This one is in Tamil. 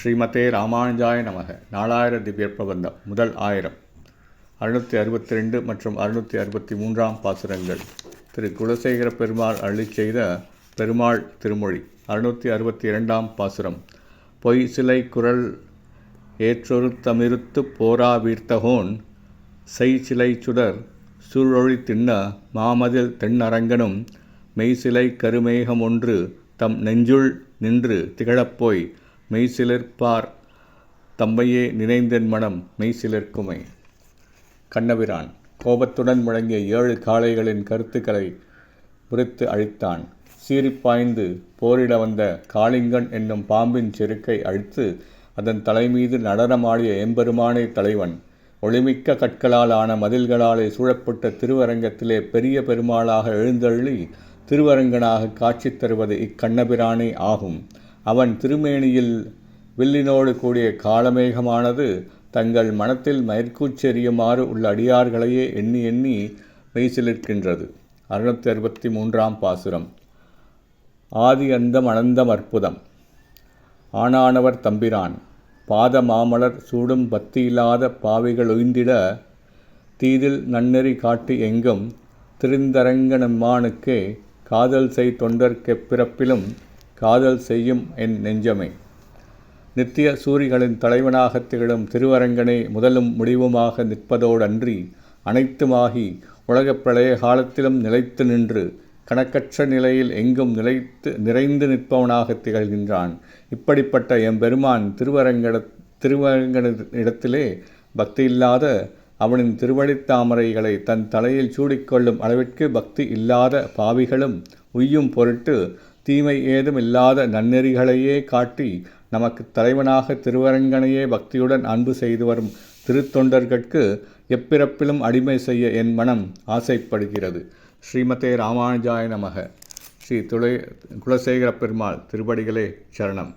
ஸ்ரீமதே ராமானுஜாய நமக. 4000 திவ்ய பிரபந்தம். முதல் 1000 662 மற்றும் 663 பாசுரங்கள். திரு குலசேகர பெருமாள் அருளிச் செய்த பெருமாள் திருமொழி. 662 பாசுரம். பொய் சிலை குரல் ஏற்றொருத்தமிருத்து போரா வீர்த்தகோன் செய்சிலை சுடர் சூழொழி திண்ண மாமதில் தென்னரங்கனும் மெய்சிலை கருமேகமொன்று தம் நெஞ்சுள் நின்று திகழப்போய் மெய்சிலிர்ப்பார் தம்மையே நினைந்தென் மனம் மெய்சிலிர்க்குமே. கண்ணபிரான் கோபத்துடன் முழங்கிய 7 காளைகளின் கருத்துக்களை முறித்து அழித்தான். சீறிப்பாய்ந்து போரிட வந்த காளிங்கன் என்னும் பாம்பின் செருக்கை அழித்து அதன் தலைமீது நடனமாடிய எம்பெருமானே தலைவன். ஒளிமிக்க கற்களால் ஆன மதில்களாலே சூழப்பட்ட திருவரங்கத்திலே பெரிய பெருமாளாக எழுந்தருளி திருவரங்கனாக காட்சி தருவது இக்கண்ணபிரானே ஆகும். அவன் திருமேனியில் வில்லினோடு கூடிய காளமேகமானது தங்கள் மனத்தில் மயற்கூச்செறியுமாறு உள்ள அடியார்களையே எண்ணி எண்ணி மெய்சிலிர்க்கின்றது. 663 பாசுரம். ஆதி அந்தம் அனந்தம் அற்புதம். ஆனானவர் தம்பிரான் பாத மாமலர் சூடும் பக்தியில்லாத பாவிகள் உய்ந்திட தீதில் நன்னெறி காட்டி எங்கும் திருந்தரங்கனம்மானுக்கே காதல் செய் தொண்டர்க்கெப்பிறப்பிலும் காதல் செய்யும் என் நெஞ்சமே. நித்திய சூரிகளின் தலைவனாக திகழும் திருவரங்கனே முதலும் முடிவுமாக நிற்பதோடன்றி அனைத்துமாகி உலகப் பிரளய காலத்திலும் நிலைத்து நின்று கணக்கற்ற நிலையில் எங்கும் நிறைந்து நிற்பவனாக திகழ்கின்றான். இப்படிப்பட்ட எம்பெருமான் திருவரங்கனிடத்திலே பக்தியில்லாத அவனின் திருவடித்தாமரைகளை தன் தலையில் சூடிக்கொள்ளும் அளவிற்கு பக்தி இல்லாத பாவிகளும் உய்யும் பொருட்டு தீமை ஏதும் இல்லாத நன்னெறிகளையே காட்டி நமக்கு தலைவனாக திருவரங்கனையே பக்தியுடன் அன்பு செய்து வரும் திருத்தொண்டர்கட்கு எப்பிறப்பிலும் அடிமை செய்ய என் மனம் ஆசைப்படுகிறது. ஸ்ரீமதே ராமானுஜாய நமக. ஸ்ரீ குலசேகர பெருமாள் திருவடிகளே சரணம்.